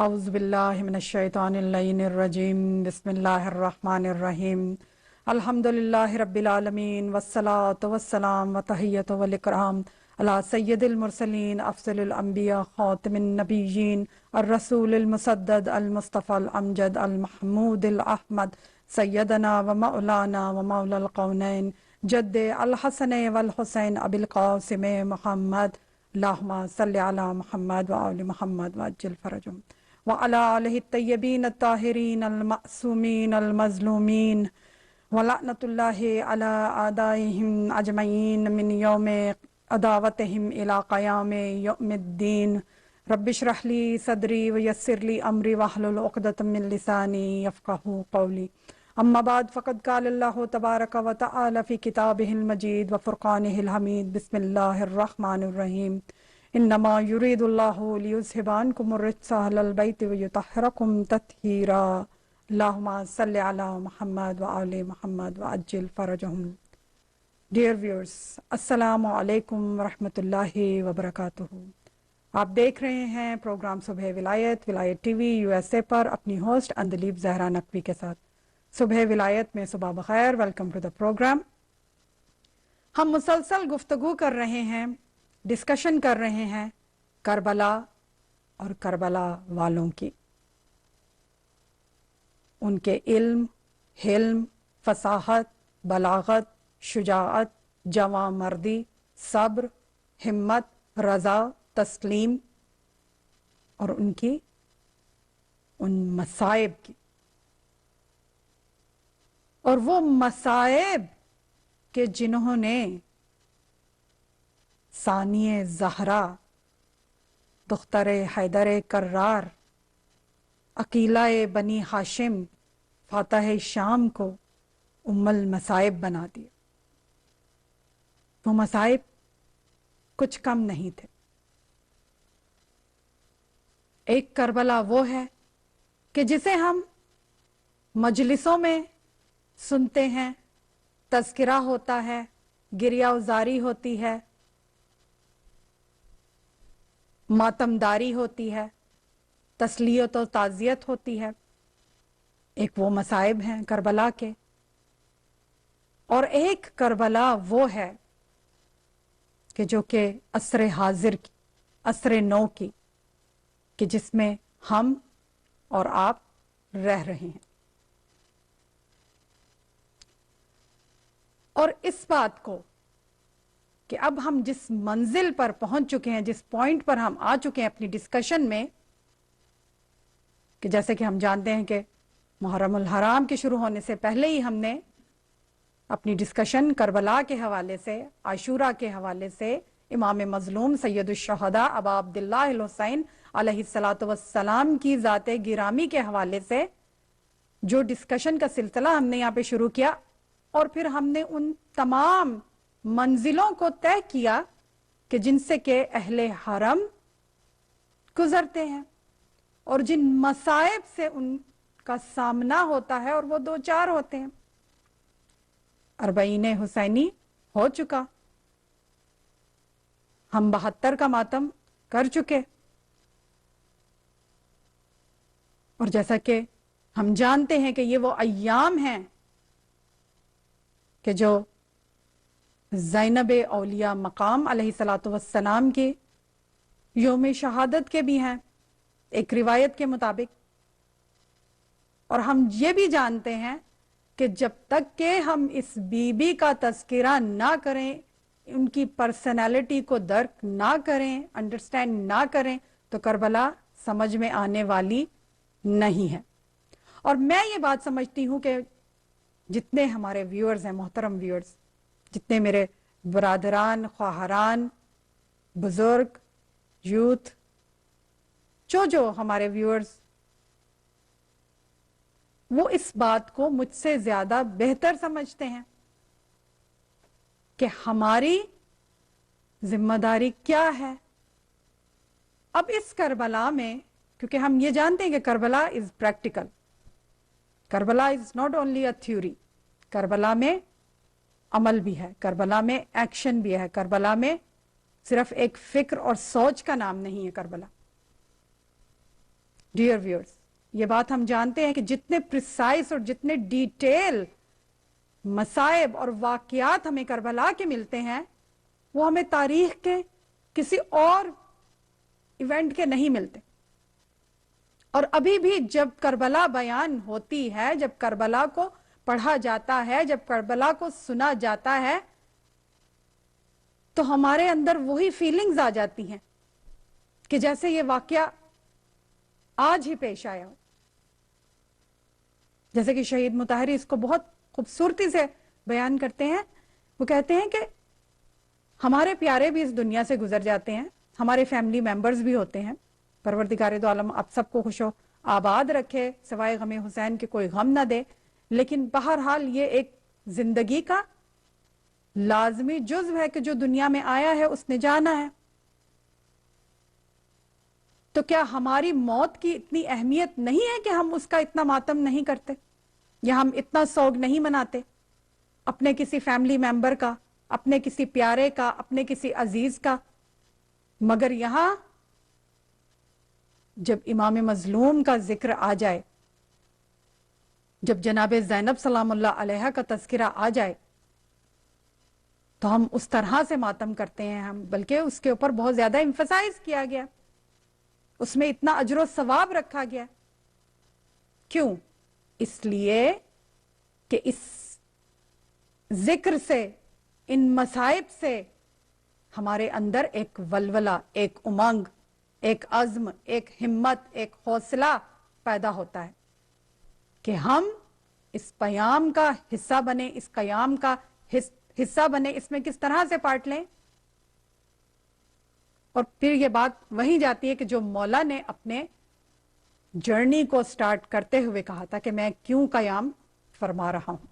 اعوذ باللہ من الشیطان اللعین الرجیم بسم اللہ الرحمن الرحیم الحمد للہ رب العالمین والصلاة والسلام وتحیت والاکرام علی سید المرسلین افضل الانبیاء خاتم النبیین الرسول المسدد المصطفى الامجد المحمود الاحمد سیدنا و مولانا و مولا القونین جد الحسن والحسین ابی القاسم محمد اللہم صلی علی محمد و آل محمد وعجل فرجهم وعلى آلہ الطیبین الطاہرین المعصومین المظلومین ولعنۃ اللہ علی اعدائہم اجمعین من یوم عداوتہم الی قیام یوم الدین رب اشرح لی صدری ویسر لی امری واحلل عقدۃ من لسانی یفقہوا قولی اما بعد فقد قال اللہ تبارک و تعالی فی کتابہ المجید وفرقانہ الحمید بسم اللہ الرحمن الرحیم انما یرید اللہ لیذھب عنکم الرجس اہل البیت ویطہرکم تطہیرا اللہم صلی علی محمد وآل محمد وعجل فرجہم. ڈیئر ویورز، السلام علیکم ورحمۃ اللہ وبرکاتہ. آپ دیکھ رہے ہیں پروگرام صبح ولایت ٹی وی USA پر اپنی ہوسٹ اندلیب زہرا نقوی کے ساتھ. صبح ولایت میں صبح بخیر. Welcome to the program. ہم مسلسل گفتگو کر رہے ہیں، ڈسکشن کر رہے ہیں کربلا اور کربلا والوں کی، ان کے علم، حلم، فصاحت، بلاغت، شجاعت، جواں مردی، صبر، ہمت، رضا، تسلیم، اور ان مصائب کی، اور وہ مصائب کہ جنہوں نے ثانیہ زہرا دختر حیدر کرار عقیلہ بنی ہاشم فاتح شام کو ام المصائب بنا دیا. وہ مصائب کچھ کم نہیں تھے. ایک کربلا وہ ہے کہ جسے ہم مجلسوں میں سنتے ہیں، تذکرہ ہوتا ہے، گریہ وزاری ہوتی ہے، ماتمداری ہوتی ہے، تسلیت و تعزیت ہوتی ہے. ایک وہ مصائب ہیں کربلا کے، اور ایک کربلا وہ ہے کہ جو کہ عصر حاضر کی، عصر نو کی، کہ جس میں ہم اور آپ رہ رہے ہیں. اور اس بات کو کہ اب ہم جس منزل پر پہنچ چکے ہیں، جس پوائنٹ پر ہم آ چکے ہیں اپنی ڈسکشن میں، کہ جیسے کہ ہم جانتے ہیں کہ محرم الحرام کے شروع ہونے سے پہلے ہی ہم نے اپنی ڈسکشن کربلا کے حوالے سے، عاشورہ کے حوالے سے، امام مظلوم سید الشہداء ابا عبداللہ الحسین علیہ الصلاۃ والسلام کی ذات گرامی کے حوالے سے جو ڈسکشن کا سلسلہ ہم نے یہاں پہ شروع کیا، اور پھر ہم نے ان تمام منزلوں کو طے کیا کہ جن سے کہ اہل حرم گزرتے ہیں، اور جن مصائب سے ان کا سامنا ہوتا ہے، اور وہ دو چار ہوتے ہیں. اربعین حسینی ہو چکا، ہم 72 کا ماتم کر چکے، اور جیسا کہ ہم جانتے ہیں کہ یہ وہ ایام ہیں کہ جو زینب اولیاء مقام علیہ الصلاۃ والسلام کی یوم شہادت کے بھی ہیں ایک روایت کے مطابق. اور ہم یہ بھی جانتے ہیں کہ جب تک کہ ہم اس بی بی کا تذکرہ نہ کریں، ان کی پرسنالٹی کو درک نہ کریں، انڈرسٹینڈ نہ کریں، تو کربلا سمجھ میں آنے والی نہیں ہے. اور میں یہ بات سمجھتی ہوں کہ جتنے ہمارے ویورز ہیں، محترم ویورز، جتنے میرے برادران، خواہران، بزرگ، یوتھ، جو ہمارے ویورز، وہ اس بات کو مجھ سے زیادہ بہتر سمجھتے ہیں کہ ہماری ذمہ داری کیا ہے. اب اس کربلا میں، کیونکہ ہم یہ جانتے ہیں کہ Karbala is practical, Karbala is not only a theory, Karbala میں عمل بھی ہے، کربلا میں ایکشن بھی ہے، کربلا میں صرف ایک فکر اور سوچ کا نام نہیں ہے کربلا. ڈیئر ویورز، یہ بات ہم جانتے ہیں کہ جتنے پریسائز اور جتنے ڈیٹیل مصائب اور واقعات ہمیں کربلا کے ملتے ہیں وہ ہمیں تاریخ کے کسی اور ایونٹ کے نہیں ملتے. اور ابھی بھی جب کربلا بیان ہوتی ہے، جب کربلا کو پڑھا جاتا ہے، جب کربلا کو سنا جاتا ہے، تو ہمارے اندر وہی فیلنگز آ جاتی ہیں کہ جیسے یہ واقعہ آج ہی پیش آیا ہو. جیسے کہ شہید مطہری اس کو بہت خوبصورتی سے بیان کرتے ہیں. وہ کہتے ہیں کہ ہمارے پیارے بھی اس دنیا سے گزر جاتے ہیں، ہمارے فیملی ممبرز بھی ہوتے ہیں. پروردگار دو عالم آپ سب کو خوش و آباد رکھے، سوائے غم حسین کے کوئی غم نہ دے. لیکن بہرحال یہ ایک زندگی کا لازمی جزو ہے کہ جو دنیا میں آیا ہے اس نے جانا ہے. تو کیا ہماری موت کی اتنی اہمیت نہیں ہے کہ ہم اس کا اتنا ماتم نہیں کرتے یا ہم اتنا سوگ نہیں مناتے اپنے کسی فیملی ممبر کا، اپنے کسی پیارے کا، اپنے کسی عزیز کا؟ مگر یہاں جب امام مظلوم کا ذکر آ جائے، جب جناب زینب سلام اللہ علیہ کا تذکرہ آ جائے، تو ہم اس طرح سے ماتم کرتے ہیں. ہم بلکہ اس کے اوپر بہت زیادہ ایمفسائز کیا گیا، اس میں اتنا اجر و ثواب رکھا گیا. کیوں؟ اس لیے کہ اس ذکر سے، ان مصائب سے ہمارے اندر ایک ولولہ، ایک امنگ، ایک عزم، ایک ہمت، ایک حوصلہ پیدا ہوتا ہے کہ ہم اس پیام کا حصہ بنے، اس قیام کا حصہ بنے، اس میں کس طرح سے پارٹ لیں. اور پھر یہ بات وہیں جاتی ہے کہ جو مولا نے اپنے جرنی کو سٹارٹ کرتے ہوئے کہا تھا کہ میں کیوں قیام فرما رہا ہوں،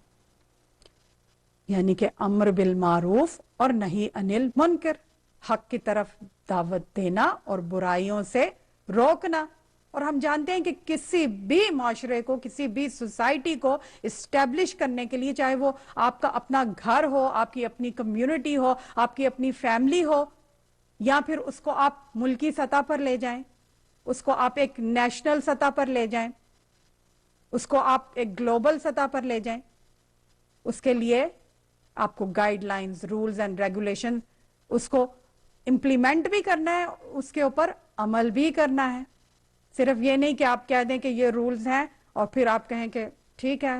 یعنی کہ امر بالمعروف اور نہی انل منکر، حق کی طرف دعوت دینا اور برائیوں سے روکنا. اور ہم جانتے ہیں کہ کسی بھی معاشرے کو، کسی بھی سوسائٹی کو اسٹیبلش کرنے کے لیے، چاہے وہ آپ کا اپنا گھر ہو، آپ کی اپنی کمیونٹی ہو، آپ کی اپنی فیملی ہو، یا پھر اس کو آپ ملکی سطح پر لے جائیں، اس کو آپ ایک نیشنل سطح پر لے جائیں، اس کو آپ ایک گلوبل سطح پر لے جائیں، اس کے لیے آپ کو guidelines, rules and regulation اس کو امپلیمنٹ بھی کرنا ہے، اس کے اوپر عمل بھی کرنا ہے. صرف یہ نہیں کہ آپ کہہ دیں کہ یہ رولز ہیں اور پھر آپ کہیں کہ ٹھیک ہے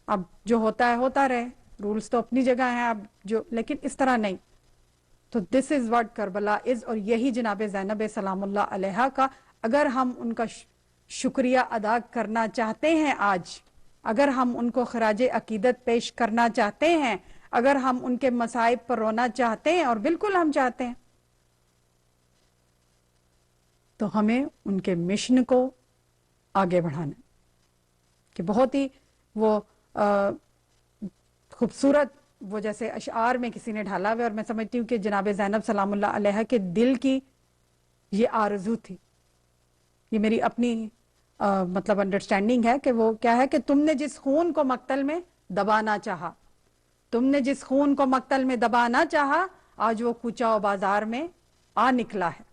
اب جو ہوتا ہے ہوتا رہے، رولز تو اپنی جگہ ہیں اب لیکن اس طرح نہیں. تو دس از واٹ کربلا از، اور یہی جناب زینب سلام اللہ علیہ کا اگر ہم ان کا شکریہ ادا کرنا چاہتے ہیں آج، اگر ہم ان کو خراج عقیدت پیش کرنا چاہتے ہیں، اگر ہم ان کے مصائب پر رونا چاہتے ہیں، اور بالکل ہم چاہتے ہیں، تو ہمیں ان کے مشن کو آگے بڑھانا. کہ بہت ہی وہ خوبصورت، وہ جیسے اشعار میں کسی نے ڈھالا ہوئے، اور میں سمجھتی ہوں کہ جناب زینب سلام اللہ علیہ کے دل کی یہ آرزو تھی. یہ میری اپنی مطلب انڈرسٹینڈنگ ہے کہ وہ کیا ہے کہ تم نے جس خون کو مقتل میں دبانا چاہا، تم نے جس خون کو مقتل میں دبانا چاہا، آج وہ کوچہ و بازار میں آ نکلا ہے.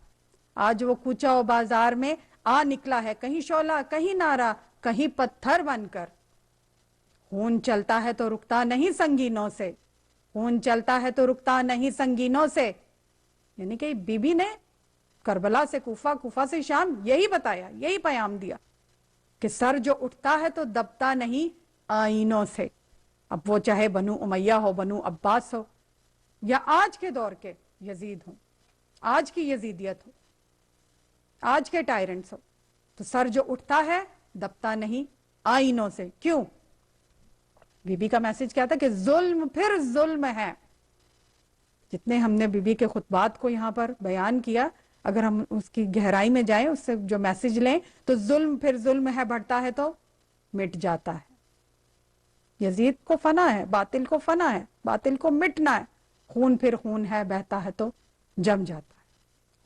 آج وہ کوچہ و بازار میں آ نکلا ہے، کہیں شعلہ، کہیں نعرہ، کہیں پتھر بن کر. خون چلتا ہے تو رکتا نہیں سنگینوں سے، خون چلتا ہے تو رکتا نہیں سنگینوں سے. یعنی کہ بی بی نے کربلا سے کوفہ، کوفہ سے شام یہی بتایا، یہی پیام دیا کہ سر جو اٹھتا ہے تو دبتا نہیں آئینوں سے. اب وہ چاہے بنو امیہ ہو، بنو عباس ہو، یا آج کے دور کے یزید ہوں، آج کی یزیدیت ہو، آج کے ٹائرنٹس ہو، تو سر جو اٹھتا ہے دبتا نہیں آئینوں سے. کیوں؟ بی بی کا میسج کیا تھا کہ ظلم پھر ظلم ہے. جتنے ہم نے بی بی کے خطبات کو یہاں پر بیان کیا، اگر ہم اس کی گہرائی میں جائیں، اس سے جو میسج لیں، تو ظلم پھر ظلم ہے، بڑھتا ہے تو مٹ جاتا ہے. یزید کو فنا ہے، باطل کو فنا ہے، باطل کو مٹنا ہے. خون پھر خون ہے، بہتا ہے تو جم جاتا ہے.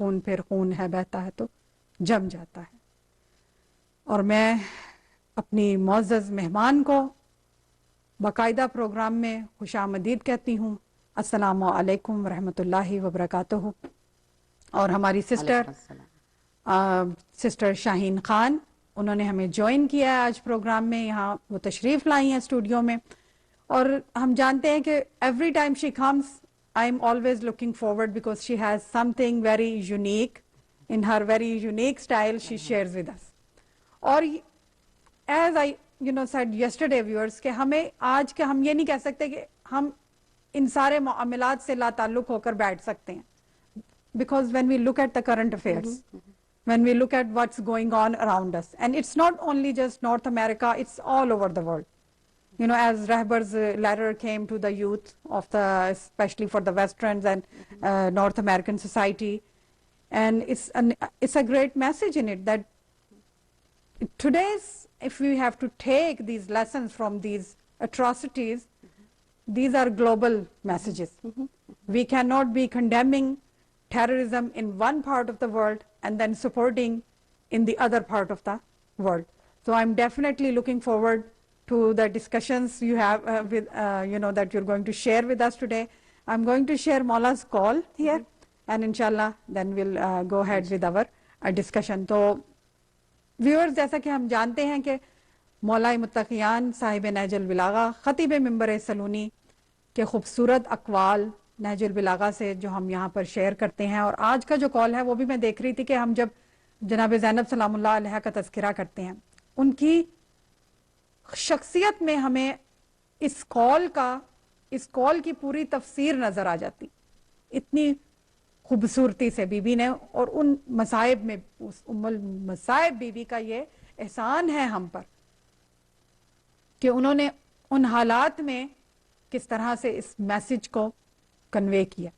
خون پھر خون ہے، بہتا ہے تو جم جاتا ہے. اور میں اپنی معزز مہمان کو باقاعدہ پروگرام میں خوش آمدید کہتی ہوں. السلام علیکم ورحمۃ اللہ وبرکاتہ. اور ہماری سسٹر سسٹر شاہین خان، انہوں نے ہمیں جوائن کیا ہے آج پروگرام میں، یہاں وہ تشریف لائی ہیں اسٹوڈیو میں، اور ہم جانتے ہیں کہ every time she comes I'm always looking forward because she has something very unique in her very unique style she shares with us. اور as I said yesterday viewers کہ ہمیں آج کے ہم یہ نہیں کہہ سکتے کہ ہم ان سارے معاملات سے لا تعلق ہو کر بیٹھ سکتے ہیں، because when we look at the current affairs, when we look at what's going on around us, and it's not only just North America, it's all over the world. As Rahbar's letter came to the youth of especially for the Westerns and North American society, and it's a great message in it that today's, if we have to take these lessons from these atrocities, these are global messages. We cannot be condemning terrorism in one part of the world and then supporting in the other part of the world. So I'm definitely looking forward to the discussions you have that you're going to share with us today. I'm going to share Maula's call here, and inshallah then we'll go ahead with our discussion. So viewers, جیسا کہ ہم جانتے ہیں کہ مولا متقیان صاحب نہج البلاغہ خطیب منبر سلونی کے خوبصورت اقوال نہج البلاغہ سے جو ہم یہاں پر شیئر کرتے ہیں، اور آج کا جو کال ہے وہ بھی میں دیکھ رہی تھی کہ ہم جب جناب زینب سلام اللہ علیہ کا تذکرہ کرتے ہیں، ان کی شخصیت میں ہمیں اس کال کی پوری تفسیر نظر آ جاتی، اتنی خوبصورتی سے بی بی نے، اور ان مصائب میں اس ام المصائب بی بی کا یہ احسان ہے ہم پر کہ انہوں نے ان حالات میں کس طرح سے اس میسج کو کنوے کیا.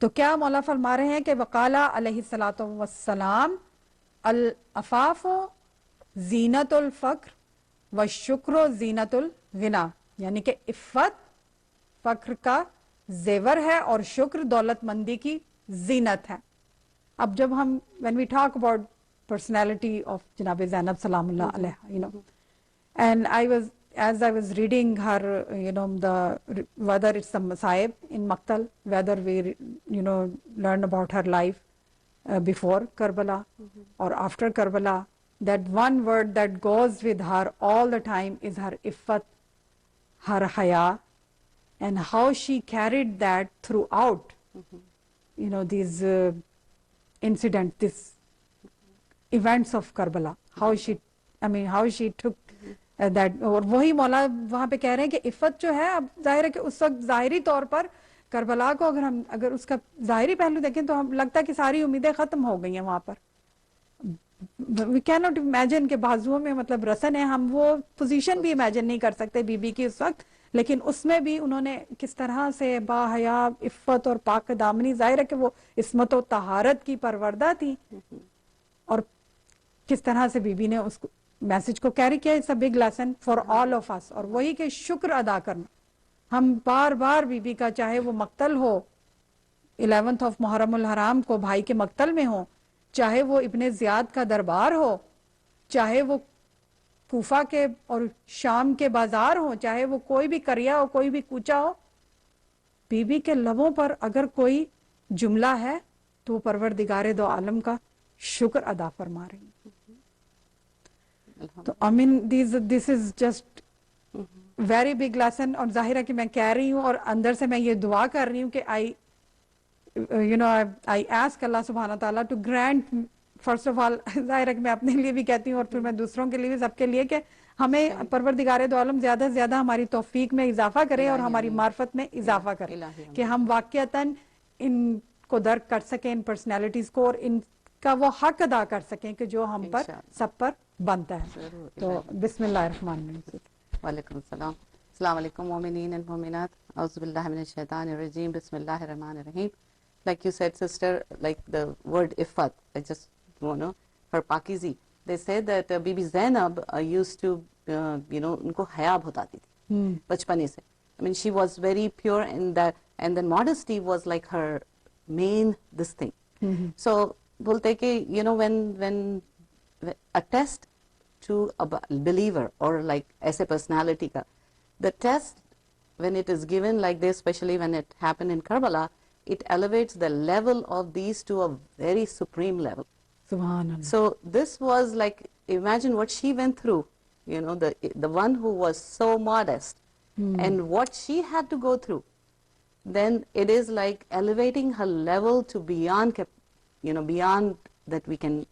تو کیا مولا فرما رہے ہیں کہ وقالا علیہ الصلوۃ والسلام العفاف زینت الفقر والشکر زینت الغنا، یعنی کہ عفت فخر کا زیور ہے اور شکر دولت مندی کی زینت ہے. اب جب ہم when we talk about personality of جناب زینب سلام اللہ علیہ، and as I was reading her, whether it's the Masaib in Maqtal, whether we, learn about her life before Karbala or after Karbala, that one word that goes with her all the time is her iffat, her haya, and how she carried that throughout, these incidents, these events of Karbala, how she took that. اور وہی مولا وہاں پہ کہہ رہے ہیں کہ عفت جو ہے، اب ظاہر ہے کہ اس وقت ظاہری طور پر کربلا کو اگر اس کا ظاہری پہلو دیکھیں تو ہم لگتا ہے کہ ساری امیدیں ختم ہو گئی ہیں وہاں پر. وی کین ناٹ امیجن کہ بازوؤں میں مطلب رسن ہے، ہم وہ پوزیشن بھی امیجن نہیں کر سکتے بی بی کی اس وقت، لیکن اس میں بھی انہوں نے کس طرح سے با حیا عفت اور پاک دامنی، ظاہر ہے کہ وہ عصمت و طہارت کی پروردہ تھی، اور کس طرح سے بی بی نے اس میسج کو کیری کیا. It's a big lesson for all of us. اور وہی کہ شکر ادا کرنا، ہم بار بار بی بی کا، چاہے وہ مقتل ہو 11 محرم الحرام کو بھائی کے مقتل میں ہو، چاہے وہ ابن زیاد کا دربار ہو، چاہے وہ کوفہ کے اور شام کے بازار ہو، چاہے وہ کوئی بھی قریہ ہو، کوئی بھی کوچہ ہو، بی بی کے لبوں پر اگر کوئی جملہ ہے تو وہ پروردگار دو عالم کا شکر ادا فرما رہی ہیں. تو this is just very big lesson. اور ظاہر ہے کہ میں کہہ رہی ہوں اور اندر سے میں یہ دعا کر رہی ہوں کہ I ask Allah subhanahu wa ta'ala to grant, first of all, ظاہر ہے کہ میں اپنے لیے بھی کہتی ہوں اور پھر میں دوسروں کے لیے بھی، سب کے لیے، کہ ہمیں پروردگار دو عالم زیادہ سے زیادہ ہماری توفیق میں اضافہ کرے اور ہماری معرفت میں اضافہ کرے، کہ ہم واقعتاً ان کو درک کر سکیں، ان پرسنالٹیز کو، اور ان کا وہ حق ادا کر سکیں کہ جو ہم پر سب پر بنتا ہے. تو بسم اللہ الرحمن الرحیم. وعلیکم السلام. السلام علیکم مومنین and مومنات. اعوذ باللہ من الشیطان الرجیم. بسم اللہ الرحمن الرحیم. Like you said, sister, like the word ifat, I just want to, for Pakizi, they said that Bibi Zainab used to, unko haya bahut aati thi, bachpane se. I mean, she was very pure in that, and then modesty was like her main this thing. So, bolte ke, when a test to a believer or like as a personality ka, the test when it is given like this, especially when it happened in Karbala, it elevates the level of these to a very supreme level. Subhanallah. So this was like, imagine what she went through, you know, the one who was so modest and what she had to go through. Then it is like elevating her level to beyond, you know, beyond that we can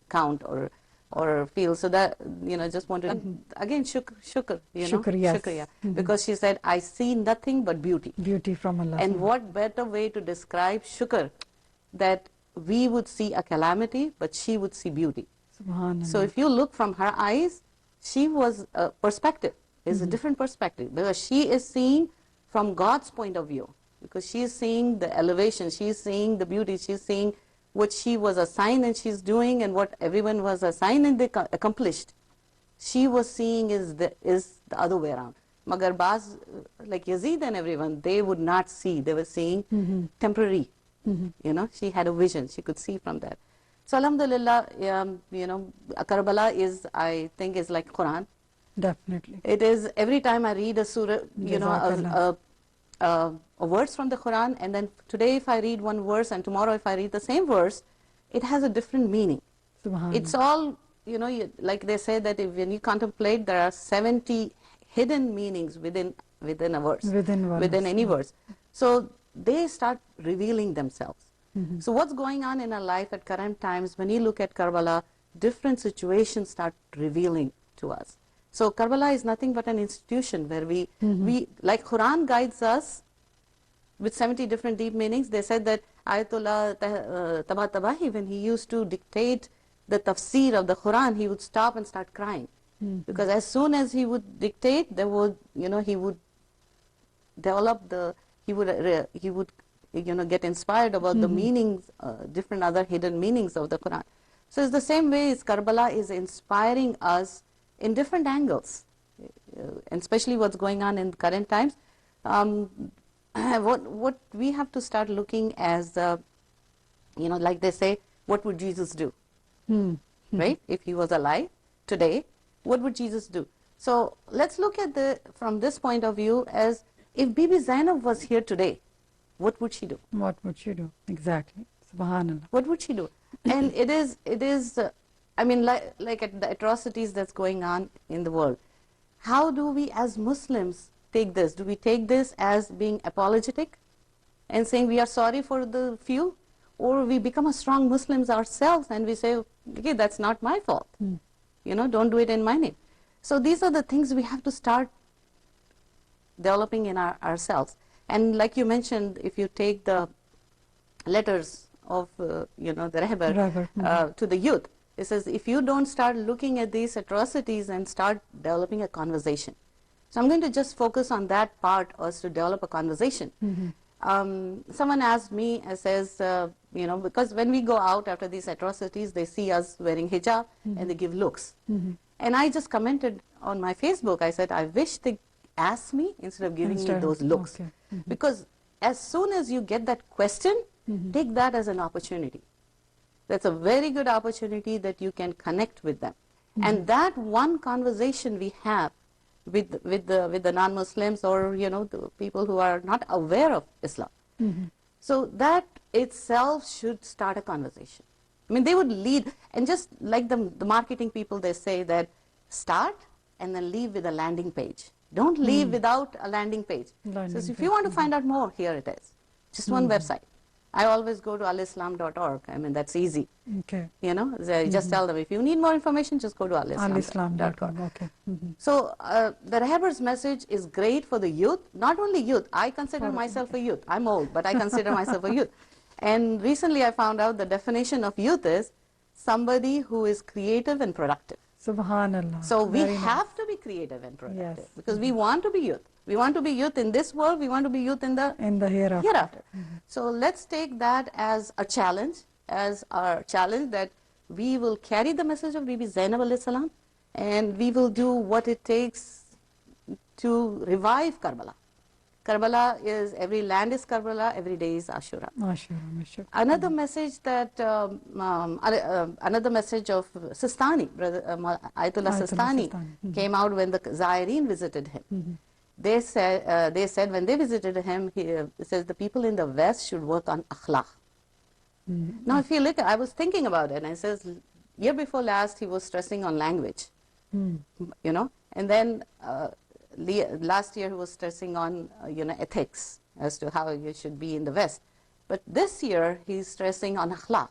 count or feel. So that, you know, just want to, again, shukr, you know. Shukr, yes. Shukr, yeah. Because she said, I see nothing but beauty. Beauty from Allah. And what better way to describe shukr, that we would see a calamity, but she would see beauty. Subhanallah. So if you look from her eyes, she was a perspective, is a different perspective, because she is seeing from God's point of view, because she is seeing the elevation, she is seeing the beauty, she is seeing what she was assigned and she's doing, and what everyone was assigned and they accomplished. She was seeing is the other way around. Magar Baz, like Yazid and everyone, they would not see, they were seeing temporary. You know, she had a vision, she could see from that. So Alhamdulillah, you know, Karbala is, I think, is like Quran. Definitely. It is, every time I read a surah, you know, a verse from the Quran, and then today if I read one verse and tomorrow if I read the same verse, it has a different meaning. Subhanallah. It's all, you know, like they say that when you contemplate, there are 70 hidden meanings within a verse, within any verse. So they start revealing themselves. So what's going on in our life at current times, when you look at Karbala, different situations start revealing to us. So Karbala is nothing but an institution where we like Quran guides us with 70 different deep meanings. They said that Ayatollah Tabatabahi, when he used to dictate the tafsir of the Quran, he would stop and start crying. Because as soon as he would dictate, there would, you know, he would develop he would you know, get inspired about the meanings, different other hidden meanings of the Quran. So it's the same way as Karbala is inspiring us in different angles, and especially what's going on in current times. What we have to start looking as, you know, like they say, what would Jesus do? Right? If he was alive today, what would Jesus do? So let's look at from this point of view, as if Bibi Zainab was here today, what would she do? What would she do? Exactly. Subhanallah. What would she do? And it is I mean, like at the atrocities that's going on in the world, how do we as Muslims take this? Do we take this as being apologetic and saying we are sorry for the few? Or we become a strong Muslims ourselves and we say, okay, that's not my fault. You know, don't do it in my name. So these are the things we have to start developing in ourselves. And like you mentioned, if you take the letters of, you know, the Rahbar to the youth, it says, if you don't start looking at these atrocities and start developing a conversation. So I'm going to just focus on that part, as to develop a conversation. Someone asked me, says, you know, because when we go out after these atrocities, they see us wearing hijab and they give looks. And I just commented on my Facebook, I said, I wish they asked me instead of giving me those looks. Okay. Because as soon as you get that question, take that as an opportunity. That's a very good opportunity that you can connect with them. And that one conversation we have with the non-Muslims, or, you know, the people who are not aware of Islam. So that itself should start a conversation. I mean, they would lead, and just like the marketing people, they say that start and then leave with a landing page. Don't leave without a landing page. So if you want to find out more, here it is. Just one website. I always go to alislam.org. I mean, that's easy. Okay. You know, just tell them, if you need more information, just go to alislam.org. Okay. So the Rahbar's message is great for the youth. Not only youth. I consider myself a youth. I'm old, but I consider myself a youth. And recently I found out the definition of youth is somebody who is creative and productive. Subhanallah. So we Very have to be creative and productive, Yes. because we want to be youth. We want to be youth in this world. We want to be youth in the hereafter. hereafter. So let's take that as a challenge, as our challenge, that we will carry the message of Bibi Zainab alayhi salam, and we will do what it takes to revive Karbala. Karbala is, every land is Karbala, every day is Ashura. Mashallah. Another message that, another message of Sistani, brother Ayatollah Sistani, came out when the Zaireen visited him. They said when they visited him, he says the people in the West should work on akhlaq. Now, if you look, I was thinking about it, and I says, year before last, he was stressing on language, you know, and then last year he was stressing on, ethics as to how you should be in the West. But this year, he's stressing on akhlaq.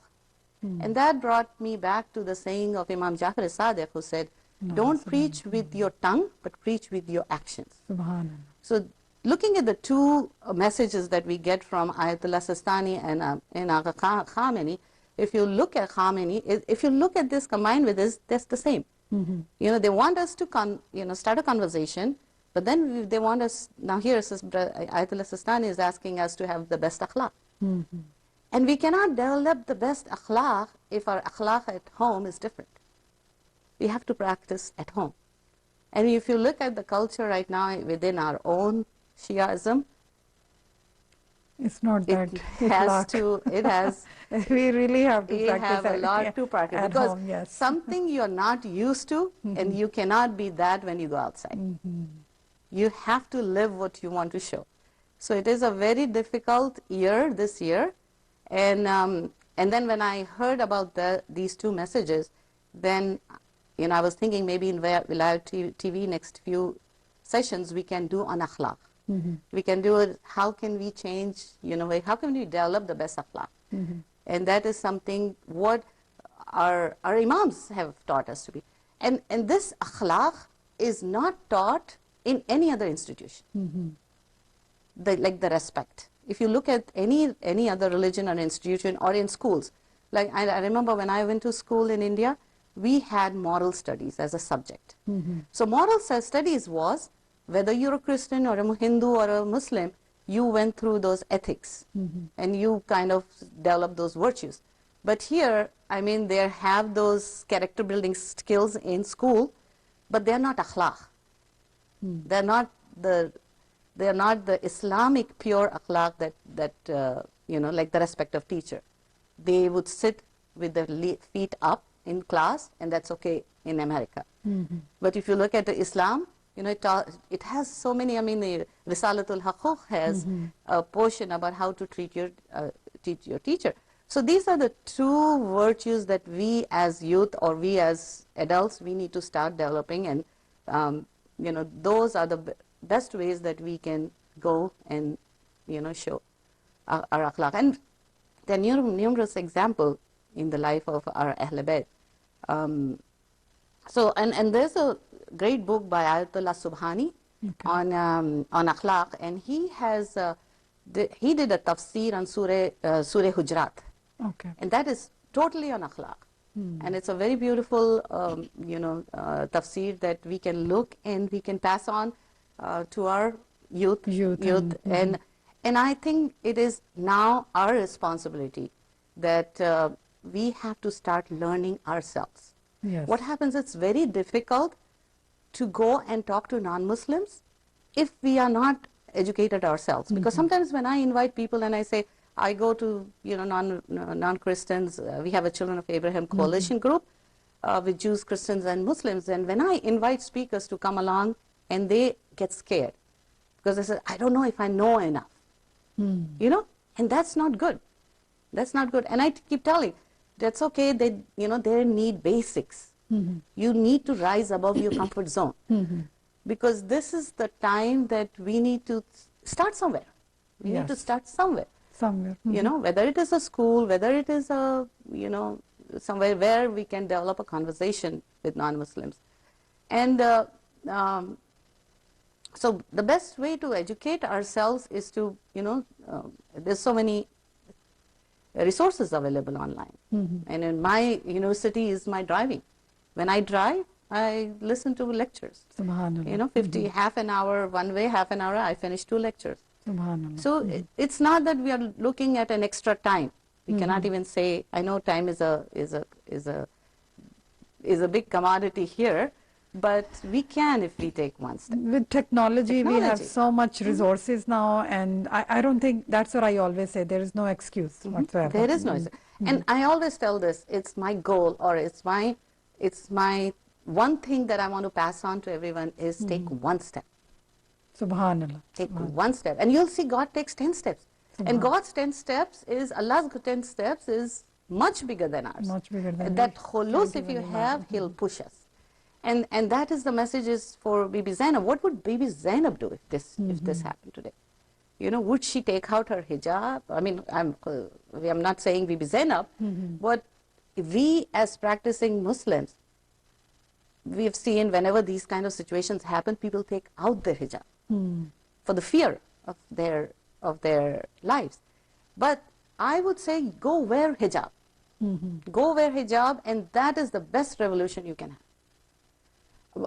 And that brought me back to the saying of Imam Jafar Sadiq, who said, don't preach with your tongue, but preach with your actions. Subhanallah. So looking at the two messages that we get from Ayatollah Sistani and Agha Khamenei, if you look at Khamenei, if you look at this combined with this, that's the same. You know, they want us to start a conversation, but then they want us, now here Ayatollah Sistani is asking us to have the best akhlaq. And we cannot develop the best akhlaq if our akhlaq at home is different. We have to practice at home. And if you look at the culture right now within our own Shiaism, It's not that it has we really have to we practice have a lot to practice at because home, yes. something you're not used to, and you cannot be that when you go outside. You have to live what you want to show. So it is a very difficult year this year, and then when I heard about these two messages, then I was thinking maybe in Vilayat TV next few sessions we can do on akhlaq. We can do it, how can we change, how can we develop the best akhlaq? And that is something what our imams have taught us to be. And this akhlaq is not taught in any other institution. Like the respect. If you look at any other religion or institution or in schools, like I remember when I went to school in India, we had moral studies as a subject. So moral studies was, whether you're a Christian or a Hindu or a Muslim, you went through those ethics and you kind of developed those virtues. But here, I mean, they have those character building skills in school, but they're not akhlaq. They're not the Islamic pure akhlaq that like the respect of teacher. They would sit with their feet up in class, and that's okay in America. But if you look at the Islam, it has so many, the Risalatul Haqq has a portion about how to treat your teacher. So these are the two virtues that we as youth or we as adults, we need to start developing, and those are the best ways that we can go and show our akhlaq. And there are numerous examples in the life of our Ahl Bayt. So and there's a great book by Ayatollah Subhani on akhlaq, and he has he did a tafsir on Surah Hujurat, and that is totally on akhlaq. And it's a very beautiful tafsir that we can look and we can pass on to our youth. And I think it is now our responsibility that we have to start learning ourselves. Yes. What happens, it's very difficult to go and talk to non-Muslims if we are not educated ourselves. Because sometimes when I invite people and I say, I go to non-Christians, we have a Children of Abraham coalition group with Jews, Christians and Muslims, and when I invite speakers to come along, and they get scared because they say, I don't know if I know enough, and that's not good. That's not good. And I keep telling, that's okay, they need basics. You need to rise above your comfort zone, because this is the time that we need to start somewhere. We need to start somewhere. Whether it is a school, whether it is a, somewhere where we can develop a conversation with non-Muslims. And so the best way to educate ourselves is to, there's so many resources available online. And in my university is my driving. When I drive, I listen to lectures. Subhanallah. Half an hour one way, half an hour, I finish 2 lectures. Subhanallah. So it's not that we are looking at an extra time. We cannot even say, I know time is a big commodity here, but we can if we take one step. With technology, we have so much resources now, and I don't think, that's what I always say, there is no excuse whatsoever. There is no excuse. And I always tell this, it's my goal, or it's my one thing that I want to pass on to everyone is take one step. Subhanallah. Take one step. And you'll see God takes 10 steps. And God's 10 steps is, Allah's 10 steps is much bigger than ours. Much bigger than That we khulus, can't if you even have, imagine. He'll push us. And that is the message is for Bibi Zainab. What would Bibi Zainab do if this happened today? You know, would she take out her hijab? I mean, I'm not saying Bibi Zainab, but we as practicing Muslims, we've seen whenever these kind of situations happen, people take out their hijab for the fear of their lives. But I would say go wear hijab. Go wear hijab, and that is the best revolution you can have.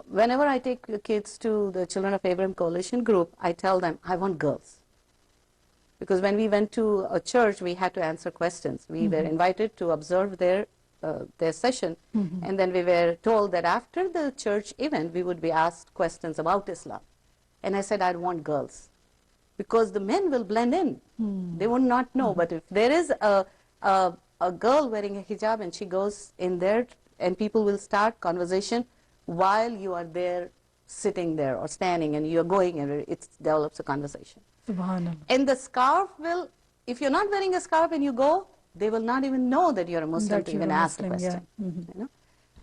Whenever I take the kids to the Children of Abraham Coalition group, I tell them, I want girls. Because when we went to a church, we had to answer questions. We were invited to observe their session, and then we were told that after the church event, we would be asked questions about Islam. And I said, I want girls. Because the men will blend in. They would not know. But if there is a girl wearing a hijab and she goes in there, and people will start conversation while you are there, sitting there or standing, and you're going, and it develops a conversation. Subhanallah. And the scarf will, if you're not wearing a scarf and you go, they will not even know that you're a Muslim That to you're even a ask the Muslim, question. yeah. You know?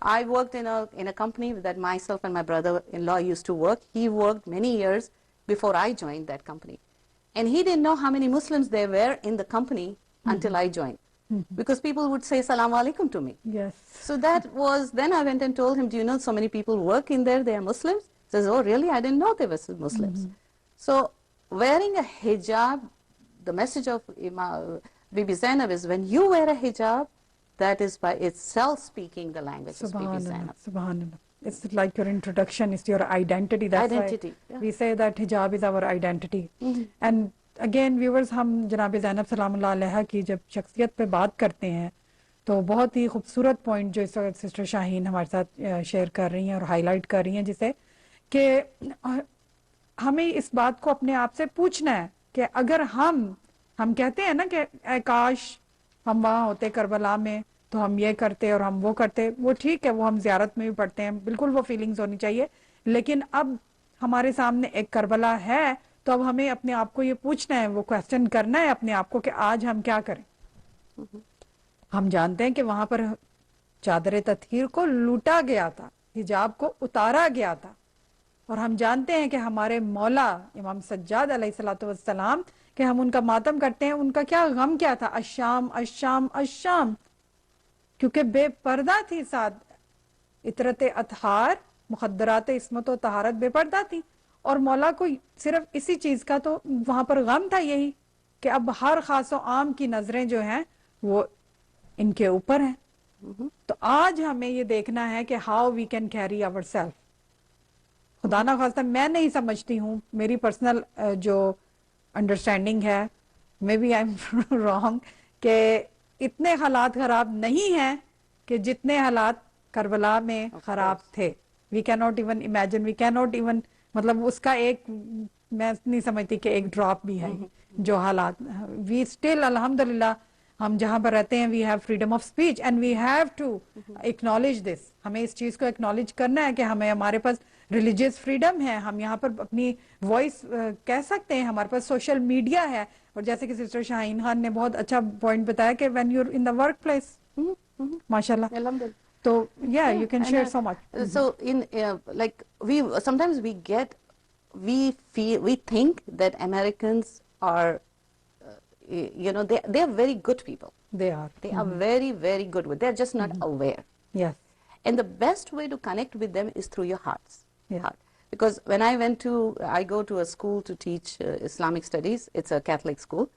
I worked in a company that myself and my brother-in-law used to work. He worked many years before I joined that company. And he didn't know how many Muslims there were in the company until I joined. Because people would say Salaam Alaikum to me. Yes. So that was, then I went and told him, do you know so many people work in there, they are Muslims? He says, oh really, I didn't know they were Muslims. So wearing a hijab, the message of Bibi Zainab is when you wear a hijab, that is by itself speaking the language of Bibi Subhanallah. Zainab. Subhanallah. It's like your introduction, it's your identity. That's Identity, why yeah. we say that hijab is our identity. And again, viewers, हम जनाब ज़ैनब सलामुल्लाह अलैहा की जब शख्सियत पे बात करते हैं तो बहुत ही खूबसूरत पॉइंट जो इस वक्त सिस्टर शाहीन हमारे साथ शेयर कर रही हैं और हाईलाइट कर रही हैं, जिसे कि हमें इस बात को अपने आप से पूछना है कि अगर हम कहते हैं ना कि काश हम वहाँ होते करबला में तो हम ये करते और हम वो करते, वो ठीक है, वो हम ज़ियारत में भी पढ़ते हैं, बिल्कुल वो फीलिंग्स होनी चाहिए, लेकिन अब हमारे सामने एक करबला है तो अब हमें अपने आप को ये पूछना है, वो क्वेश्चन करना है अपने आप को कि आज हम क्या करें. हम जानते हैं कि वहां पर चादर तत्हीर को लूटा गया था, हिजाब को उतारा गया था, और हम जानते हैं कि हमारे मौला इमाम सज्जाद अलैहिस्सलातु वस्सलाम कि हम उनका मातम करते हैं, उनका क्या गम क्या था, अश्शाम अश्शाम अश्शाम, क्योंकि बेपर्दा थी साद इतरत अतहार मुखद्दरात इस्मत व तहारत बेपर्दा थी, और मौला को सिर्फ इसी चीज का तो वहां पर गम था यही कि अब हर खास और आम की नजरें जो हैं वो इनके ऊपर हैं. तो आज हमें ये देखना है कि how we can carry our self. खुदा ना खास्ता मैं नहीं समझती हूँ, मेरी पर्सनल जो अंडरस्टैंडिंग है, maybe I am wrong, कि इतने हालात खराब नहीं हैं कि जितने हालात करबला में खराब थे. We can not even imagine, we can not even, मतलब उसका एक, मैं नहीं समझती कि एक ड्रॉप भी है जो हालात. वी स्टिल अल्हम्दुलिल्लाह हम जहां पर रहते हैं, we have freedom of speech and we have to acknowledge this. हमें इस चीज को एक्नॉलेज करना है कि हमें, हमारे पास रिलीजियस फ्रीडम है, हम यहाँ पर अपनी वॉइस कह सकते हैं, हमारे पास सोशल मीडिया है, और जैसे कि सिस्टर शाहीन खान ने बहुत अच्छा पॉइंट बताया कि when you are in the workplace, माशाल्लाह. So yeah, you can share so much. So in like sometimes we think that Americans are, you know, they are very good people. They are very, very good with. They're just not aware. Yes. And the best way to connect with them is through your hearts. Yeah. Heart. Because when I go to a school to teach Islamic studies. It's a Catholic school.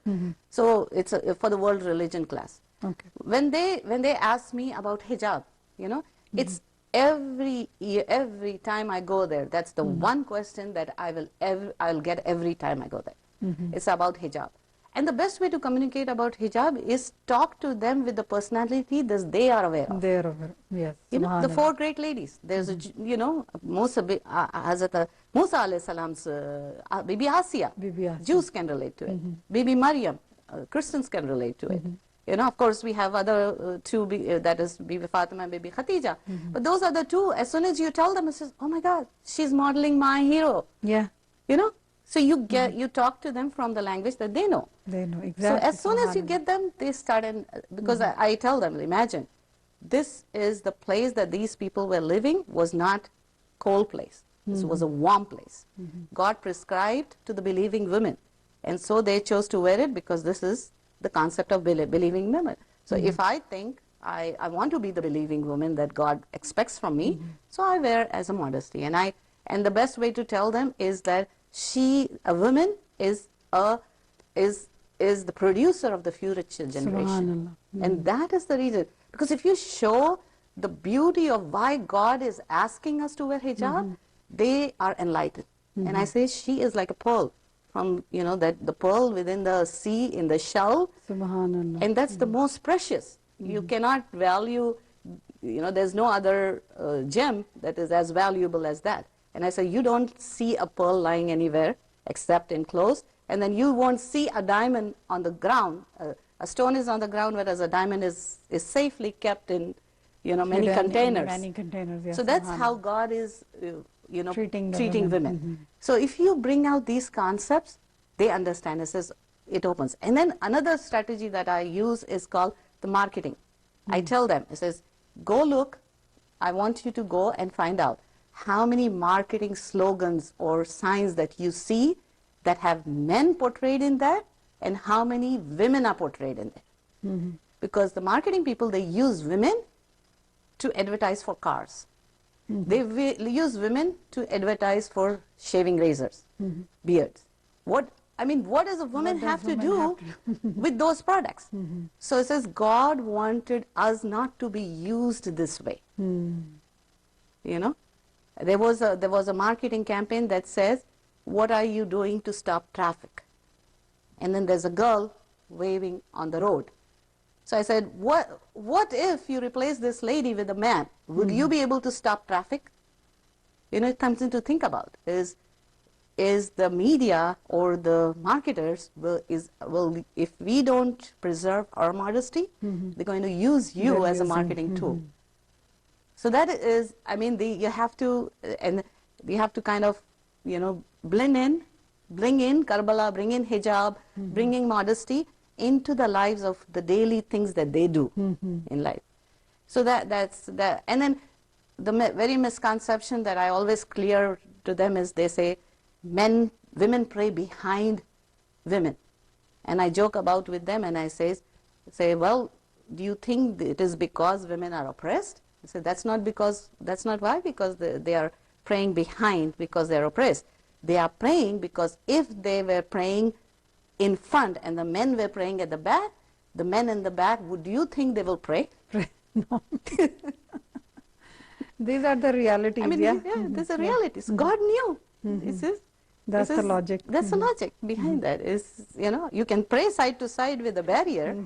So it's for the world religion class. Okay. When they ask me about hijab, you know, it's every year, every time I go there, that's the one question that I'll get every time I go there. It's about hijab. And the best way to communicate about hijab is talk to them with the personality that they are aware of. They are aware. Yes. You know, the four great ladies. There's a, you know, Hazrat Musa alayhi salam's Bibi Asiya. Bibi Asiya. Jews can relate to it. Bibi Maryam, Christians can relate to it. You know, of course, we have other two, that is Bibi Fatima and Bibi Khatija. But those are the two, as soon as you tell them, it says, oh my God, she's modeling my hero. Yeah. You know, So you talk to them from the language that they know. They know, So exactly. as soon as you get them, they start, and because I tell them, imagine, this is the place that these people were living was not cold place. This was a warm place. God prescribed to the believing women, and so they chose to wear it because this is the concept of believing women. So if I think I want to be the believing woman that God expects from me, so I wear as a modesty. And the best way to tell them is that a woman is the producer of the future generation. Subhanallah. And that is the reason. Because if you show the beauty of why God is asking us to wear hijab, they are enlightened. And I say she is like a pearl from, that the pearl within the sea in the shell. Subhanallah. And that's the most precious. You cannot value, there's no other gem that is as valuable as that. And I say, you don't see a pearl lying anywhere except enclosed, and then you won't see a diamond on the ground. A stone is on the ground, whereas a diamond is safely kept in, many Hidden in containers. many containers, yes, So that's subhanallah. how God is, Treating the treating women. So if you bring out these concepts, they understand. It says it opens. And then another strategy that I use is called the marketing. I tell them, it says, go look. I want you to go and find out how many marketing slogans or signs that you see that have men portrayed in that, and how many women are portrayed in there. Because the marketing people, they use women to advertise for cars. They use women to advertise for shaving razors, beards. What does a woman have to do with those products? So it says God wanted us not to be used this way. There was a marketing campaign that says, what are you doing to stop traffic? And then there's a girl waving on the road. So I said, what if you replace this lady with a man? Would you be able to stop traffic? It's something to think about. Is the media or the marketers if we don't preserve our modesty, they're going to use you They're as a using, marketing tool. So that is, you have to kind of, bring in Karbala, bring in hijab, bringing modesty into the lives of the daily things that they do in life. So that's that. And then the very misconception that I always clear to them is they say, women pray behind women. And I joke about with them and I say, well, do you think it is because women are oppressed? I say, that's not why, because they are praying behind because they are oppressed. They are praying because if they were praying in front and the men were praying at the back, the men in the back, do you think they will pray? No. These are the realities. There's a reality. So God knew. That's the logic. That's the logic behind that. Is you can pray side to side with a barrier,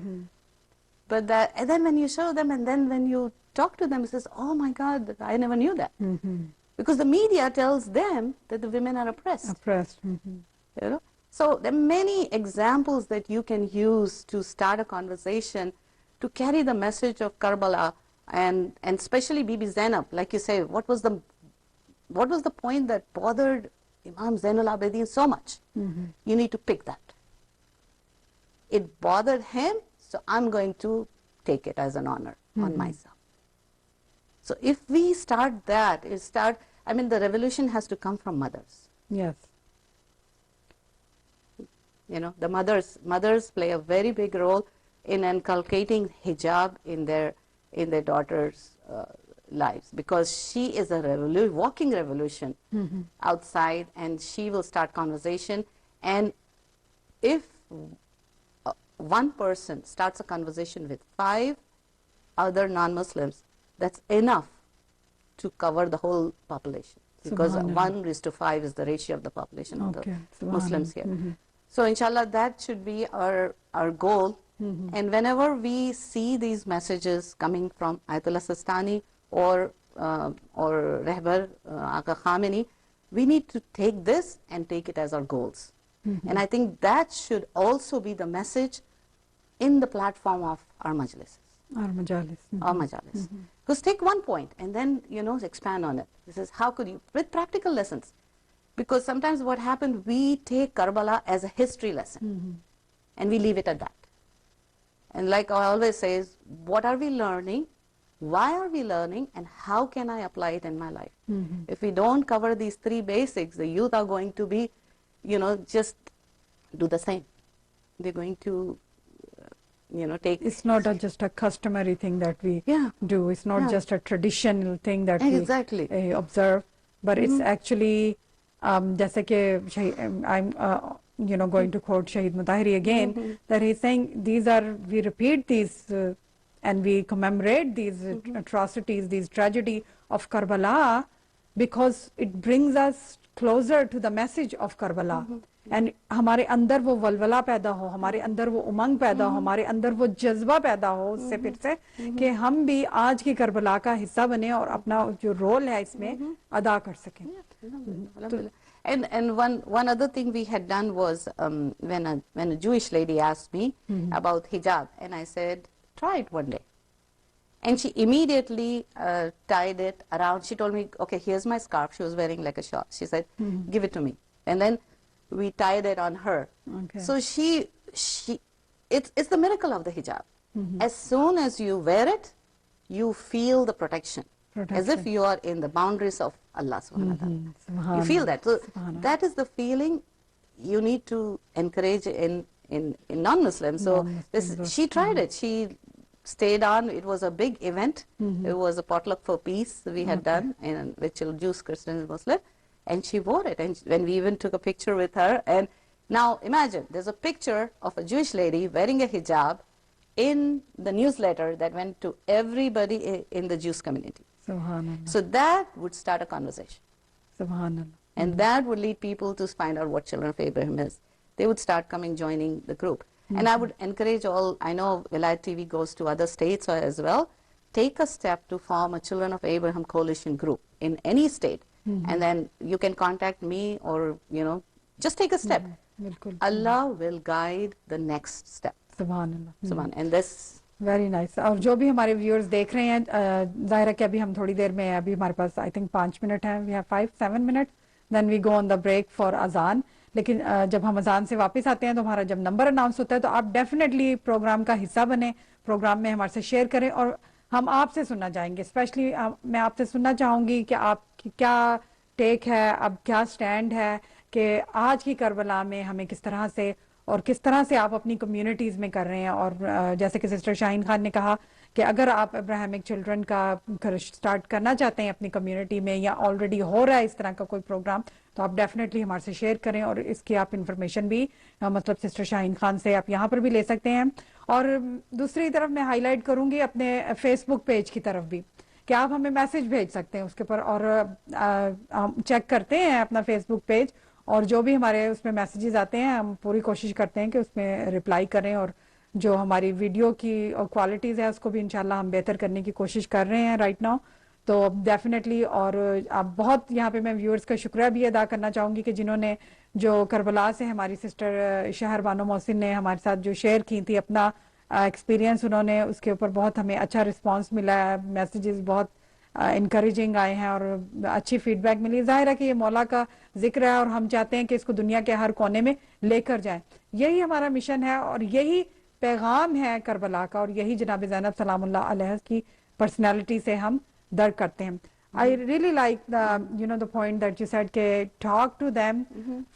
but and then when you show them, and then when you talk to them, it says, "Oh my God, I never knew that," because the media tells them that the women are oppressed. So there are many examples that you can use to start a conversation, to carry the message of Karbala, and especially Bibi Zainab. Like you say, what was the point that bothered Imam Zainul Abidin so much? You need to pick that. It bothered him, so I'm going to take it as an honor on myself. So if we start that, the revolution has to come from mothers. Yes. The mothers play a very big role in inculcating hijab in their daughters' lives, because she is a walking revolution outside, and she will start conversation. And if one person starts a conversation with 5 other non-Muslims, that's enough to cover the whole population, because 1:5 is the ratio of the population of the Muslims here. So inshallah, that should be our goal. And whenever we see these messages coming from Ayatollah Sistani or Rehbar Aga Khamenei, we need to take this and take it as our goals. And I think that should also be the message in the platform of our majlis. Our majalis. Our majalis. Because take one point and then expand on it. This is how could you, with practical lessons. Because sometimes what happened, we take Karbala as a history lesson and we leave it at that. And like I always say, is what are we learning? Why are we learning? And how can I apply it in my life? If we don't cover these three basics, the youth are going to be, just do the same. They're going to, take... It's not just a customary thing that we do. It's not just a traditional thing that exactly. we observe, but it's actually, jaise ke, I'm going to quote Shaheed Mutahiri again, that he's saying we repeat these and we commemorate these atrocities, these tragedy of Karbala, because it brings us closer to the message of Karbala. And ہمارے اندر وہ ولولہ پیدا ہو, ہمارے اندر وہ امنگ پیدا ہو, ہمارے اندر وہ جذبہ پیدا ہو اس سے پھر سے کہ ہم بھی آج کی کربلا کا حصہ بنیں اور اپنا جو رول ہے اس میں ادا کر سکیں. And one other thing we had done was when a Jewish lady asked me about hijab, and I said, try it one day. And she immediately tied it around. She told me, okay, here's my scarf. She was wearing like a shawl. She said, give it to me. And then we tied it on her. Okay. So it's the miracle of the hijab. As soon as you wear it, you feel the protection. As if you are in the boundaries of Allah subhanahu wa ta'ala. You feel that. So that is the feeling you need to encourage in non-Muslims. So she tried it. She stayed on. It was a big event. It was a potluck for peace we had done with Jews, Christians, and Muslims. And she wore it. And when we even took a picture with her. And now imagine, there's a picture of a Jewish lady wearing a hijab in the newsletter that went to everybody in the Jewish community. Subhanallah. So that would start a conversation. Subhanallah. And that would lead people to find out what Children of Abraham is. They would start joining the group. And I would encourage all, I know Vilayat TV goes to other states as well, take a step to form a Children of Abraham coalition group in any state. And then you can contact me or, just take a step. Allah will guide the next step. Subhanallah. Subhan. And this... very nice. اور جو بھی ہمارے viewers دیکھ رہے ہیں, ظاہر ہے کہ ابھی ہم تھوڑی دیر میں, ابھی ہمارے پاس آئی تھنک 5 منٹ ہیں, وی ہیو 5-7 منٹ, then we go on the break for اذان. لیکن جب ہم اذان سے واپس آتے ہیں تو ہمارا جب نمبر اناؤنس ہوتا ہے تو آپ ڈیفینیٹلی پروگرام کا حصہ بنیں, پروگرام میں ہمارے سے شیئر کریں, اور ہم آپ سے سننا چاہیں گے. اسپیشلی میں آپ سے سننا چاہوں گی کہ آپ کی کیا ٹیک ہے, اب کیا سٹینڈ ہے کہ آج کی کربلا میں ہمیں کس طرح سے اور کس طرح سے آپ اپنی کمیونٹیز میں کر رہے ہیں. اور جیسے کہ سسٹر شاہین خان نے کہا کہ اگر آپ ابراہمک چلڈرن کا سٹارٹ کرنا چاہتے ہیں اپنی کمیونٹی میں, یا آلریڈی ہو رہا ہے اس طرح کا کوئی پروگرام, تو آپ ڈیفینیٹلی ہمارے سے شیئر کریں, اور اس کی آپ انفارمیشن بھی مطلب سسٹر شاہین خان سے آپ یہاں پر بھی لے سکتے ہیں. اور دوسری طرف میں ہائی لائٹ کروں گی اپنے فیس بک پیج کی طرف بھی, کہ آپ ہمیں میسج بھیج سکتے ہیں اس کے اوپر, اور ہم چیک کرتے ہیں اپنا فیس بک پیج, اور جو بھی ہمارے اس میں میسیجز آتے ہیں ہم پوری کوشش کرتے ہیں کہ اس میں رپلائی کریں, اور جو ہماری ویڈیو کی کوالٹیز ہے اس کو بھی انشاءاللہ ہم بہتر کرنے کی کوشش کر رہے ہیں رائٹ ناؤ. تو ڈیفینیٹلی, اور آپ بہت یہاں پہ میں ویورز کا شکریہ بھی ادا کرنا چاہوں گی کہ جنہوں نے جو کربلا سے ہماری سسٹر شہر بانو محسن نے ہمارے ساتھ جو شیئر کی تھی اپنا ایکسپیرینس, انہوں نے اس کے اوپر بہت ہمیں اچھا رسپانس ملا ہے, میسیجز بہت انکریجنگ آئے ہیں اور اچھی فیڈ بیک ملی. ظاہر ہے کہ یہ مولا کا ذکر ہے اور ہم چاہتے ہیں کہ اس کو دنیا کے ہر کونے میں لے کر جائیں. یہی ہمارا مشن ہے اور یہی پیغام ہے کربلا کا, اور یہی جناب زینب سلام اللہ علیہ کی پرسنالٹی سے ہم درک کرتے ہیں. I really like the point that you said کہ talk to them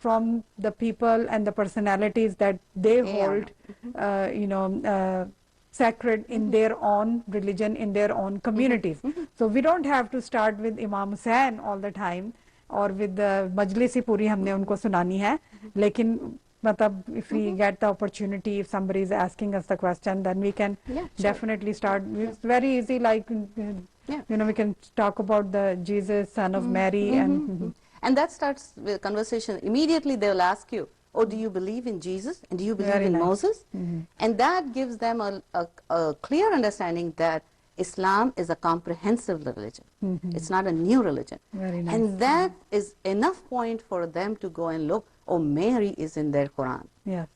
from the people and the personalities that they hold sacred in their own religion, in their own communities. So we don't have to start with Imam Hussain all the time or with the majlis hi puri ہم نے ان کو سنانی ہے, لیکن مطلب if we get the opportunity, if somebody is asking us the question, then we can definitely start. It's very easy, like we can talk about the Jesus, son of Mary, and that starts with conversation. Immediately they will ask you, oh, do you believe in Jesus and do you believe in Moses? And that gives them a clear understanding that Islam is a comprehensive religion. It's not a new religion. And that is enough point for them to go and look, oh, Mary is in their Quran. Yes.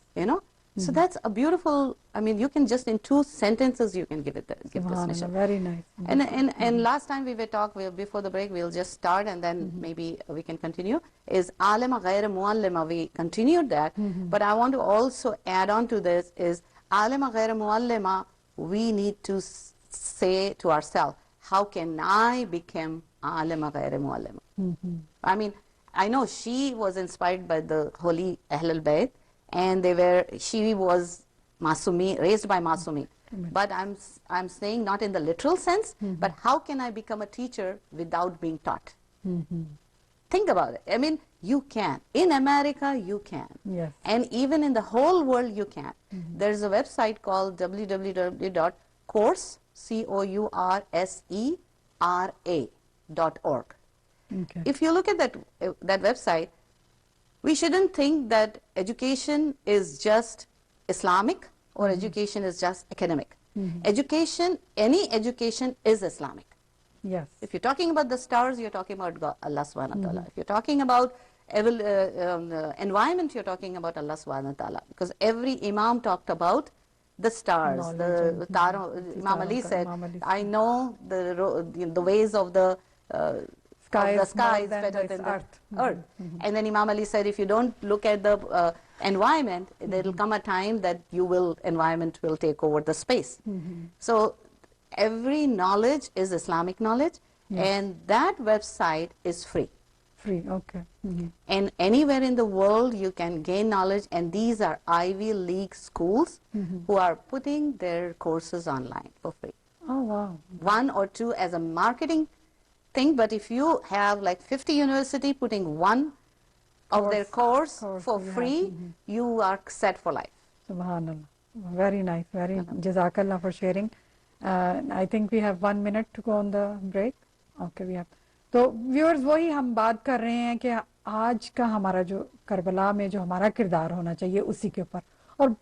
So that's a beautiful, I mean, you can just in 2 sentences you can give it give this Subhanallah, mission. very nice. And last time we were talking, before the break, we'll just start and then maybe we can continue, is alima ghayra muallima, we continued that, but I want to also add on to this is alima ghayra muallima, we need to say to ourselves, how can I become alima ghayra muallima? I mean, I know she was inspired by the holy Ahlul Bayt, and she was Masumi, raised by Masumi. But I'm saying not in the literal sense, but how can I become a teacher without being taught? Think about it. I mean, you can. In America, you can. Yes. And even in the whole world, you can. There's a website called www.course, COURSERA.org. Okay. If you look at that website, we shouldn't think that education is just Islamic or education is just academic. Education, any education is Islamic. Yes. If you're talking about the stars, you're talking about Allah subhanahu wa ta'ala. If you're talking about environment, you're talking about Allah subhanahu wa ta'ala. Because every Imam talked about the stars. Knowledge Imam Ali said, Imam Ali I know the ways of the skies better than the earth. And then Imam Ali said, if you don't look at the environment, there will come a time that environment will take over the space. So every knowledge is Islamic knowledge, and that website is free. Free, okay. And anywhere in the world you can gain knowledge, and these are Ivy League schools who are putting their courses online for free. Oh, wow. 1 or 2 as a marketing thing, but if you have like 50 university putting one of their course for free, you are set for life. Subhanallah. Very nice. Very Jazakallah for sharing. I think we have 1 minute to go on the break. Okay, we have. तो viewers वही हम बात कर रहे हैं कि आज का हमारा जो करबला में जो हमारा किरदार होना चाहिए उसी के ऊपर, और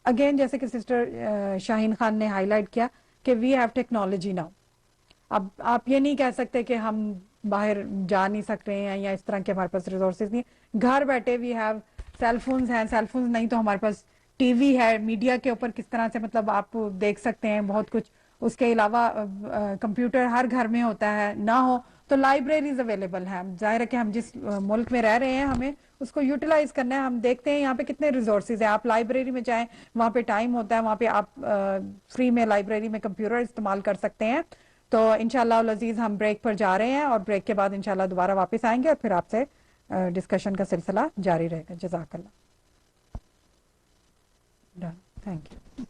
अगेन जैसे कि सिस्टर शाहीन खान ने हाईलाइट किया कि वी हैव टेक्नोलॉजी नाउ. अब आप ये नहीं कह सकते कि हम बाहर जा नहीं सकते हैं या इस तरह के हमारे पास रिसोर्सेज नहीं, घर बैठे वी हैव सेलफोन्स हैं, सेलफोन्स नहीं तो हमारे पास टीवी है, मीडिया के ऊपर किस तरह से मतलब आप देख सकते हैं बहुत कुछ. उसके अलावा कंप्यूटर हर घर में होता है, ना हो तो लाइब्रेरीज अवेलेबल हैं. जाहिर है कि हम जिस मुल्क में रह रहे हैं हमें उसको यूटिलाइज करना है. हम देखते हैं यहाँ पे कितने रिसोर्सेज हैं. आप लाइब्रेरी में जाएं, वहाँ पे टाइम होता है, वहाँ पे आप फ्री में लाइब्रेरी में कंप्यूटर इस्तेमाल कर सकते हैं. तो इंशाल्लाह अज़ीज़ हम ब्रेक पर जा रहे हैं और ब्रेक के बाद इंशाल्लाह दोबारा वापस आएंगे और फिर आपसे डिस्कशन का सिलसिला जारी रहेगा. जज़ाकल्लाह. Thank you.